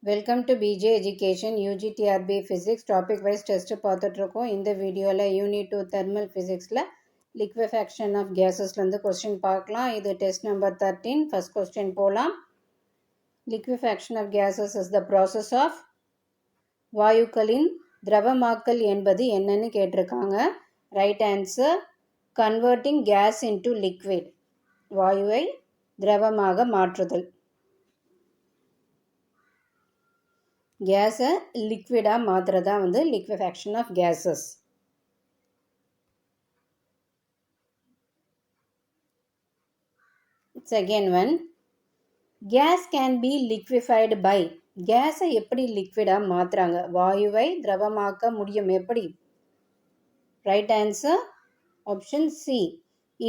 Welcome to PJ education UG TRB physics topic wise test பார்த்துட்ருக்கோம். இந்த வீடியோவில் யூனிட் 2 தெர்மல் ஃபிசிக்ஸில் லிக்விஃபேக்ஷன் ஆஃப் கேஸஸ்லேருந்து கொஸ்டின் பார்க்கலாம். இது டெஸ்ட் நம்பர் 13. ஃபர்ஸ்ட் கொஸ்டின் போகலாம். Liquefaction of gases is the process of வாயுக்களின் திரவமாக்கல் என்பது என்னன்னு கேட்டிருக்காங்க. Right answer converting gas into liquid, வாயுவை திரவமாக மாற்றுதல். கேஸை லிக்விடாக மாற்றுறதா liquefaction of gases. Second one, gas can be liquefied by. கேஸை எப்படி லிக்விடாக மாற்றுறாங்க? வாயுவை திரவமாக்க முடியும். எப்படி? Right answer option C,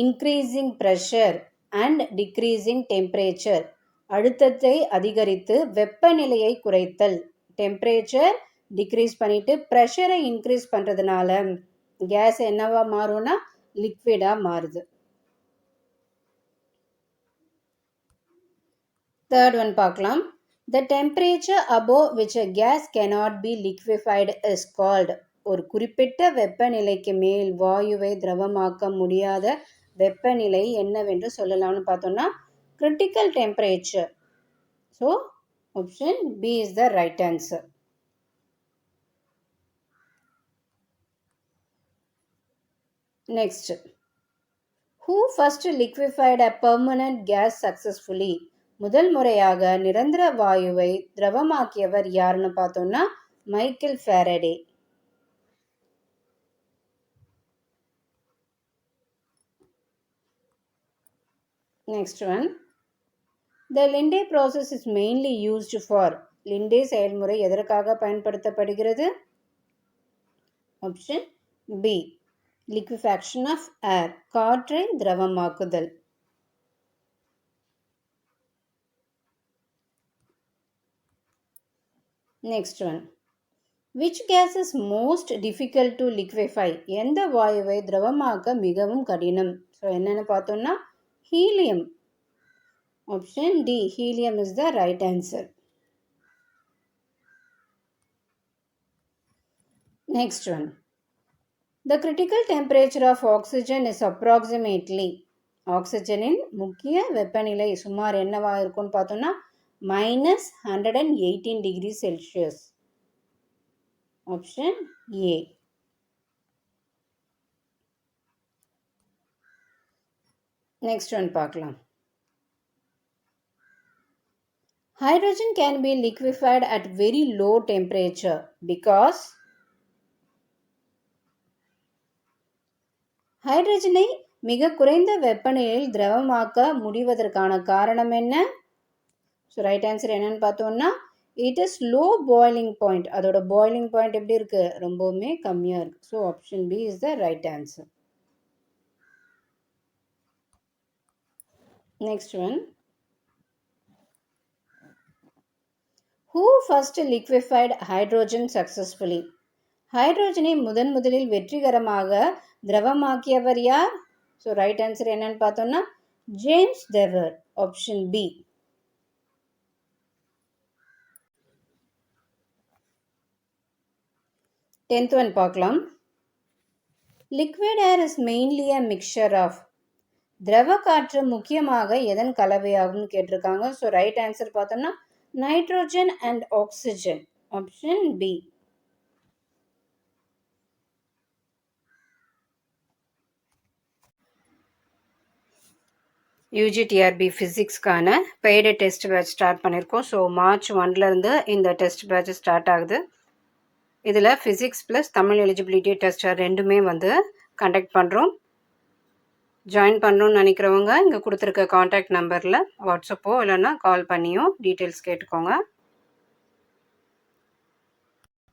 increasing pressure and decreasing temperature. அழுத்தத்தை அதிகரித்து வெப்பநிலையை குறைத்தல். டெம்பரேச்சர் டிக்ரீஸ் பண்ணிவிட்டு ப்ரெஷரை இன்க்ரீஸ் பண்ணுறதுனால கேஸ் என்னவா மாறும்னா லிக்விடாக மாறுது. தேர்ட் ஒன் பார்க்கலாம். த temperature above which a gas cannot be liquefied is called. ஒரு குறிப்பிட்ட வெப்பநிலைக்கு மேல் வாயுவை திரவமாக்க முடியாத வெப்பநிலை என்னவென்று சொல்லலாம்னு பார்த்தோம்னா critical temperature. So option B is the right answer. Next, who first liquefied a permanent gas successfully? முதல் முறையாக நிரந்தர வாயுவை திரவமாக்கியவர் யாருன்னு பார்த்தோம்னா Michael Faraday. Next one, the Linde process is mainly used for. Linde செயல்முறை எதற்காக பயன்படுத்தப்படுகிறது? Option B, liquefaction of air, காற்றை திரவமாக்குதல். Next one, which gas is most difficult to liquefy? எந்த வாயுவை திரவமாக்க மிகவும் கடினம்? ஸோ என்னென்னு பார்த்தோம்னா helium. Option D, helium is the right answer. Next one, the critical temperature of oxygen is approximately. ஆக்சிஜனின் முக்கிய வெப்பநிலை சுமார் என்னவாக இருக்கும்னு பார்த்தோம்னா -118 degree Celsius. Option A. Next one பார்க்கலாம். Hydrogen can be liquefied at very low temperature because ஹைட்ரஜனை மிக குறைந்த வெப்பநிலையில் திரவமாக்க முடிவதற்கான காரணம் என்ன? ஸோ ரைட் ஆன்சர் என்னன்னு பார்த்தோம்னா it is low boiling point. அதோட பாய்லிங் பாயிண்ட் எப்படி இருக்கு? ரொம்பவுமே கம்மியாக இருக்கு. So option B is the right answer. Next one, who first liquefied hydrogen successfully? ஹைட்ரோஜனை முதலில் வெற்றிகரமாக திரவமாக்கியவர் யார்? ஸோ ரைட் ஆன்சர் என்னன்னு பார்த்தோம்னா James Dewar. Option B. Tenth one பார்க்கலாம். Liquid air is mainly a mixture of. திரவ காற்று முக்கியமாக எதன் கலவையாகும்னு கேட்டிருக்காங்க. ஸோ ரைட் ஆன்சர் பார்த்தோம்னா nitrogen and oxygen. Option B. UGTRB ஃபிசிக்ஸ்க்கான பெய்டு டெஸ்ட் பேட்ச் ஸ்டார்ட் பண்ணியிருக்கோம். ஸோ மார்ச் 1லேருந்து இந்த டெஸ்ட் பேட்ச் ஸ்டார்ட் ஆகுது. இதில் physics plus Tamil eligibility test ரெண்டுமே கண்டக்ட் பண்ணுறோம். ஜாயின் பண்ணணும்னு நினைக்கிறவங்க இங்கே கொடுத்துருக்க காண்டாக்ட் நம்பரில் வாட்ஸ்அப்போ இல்லைன்னா கால் பண்ணியோ டீட்டெயில்ஸ் கேட்டுக்கோங்க.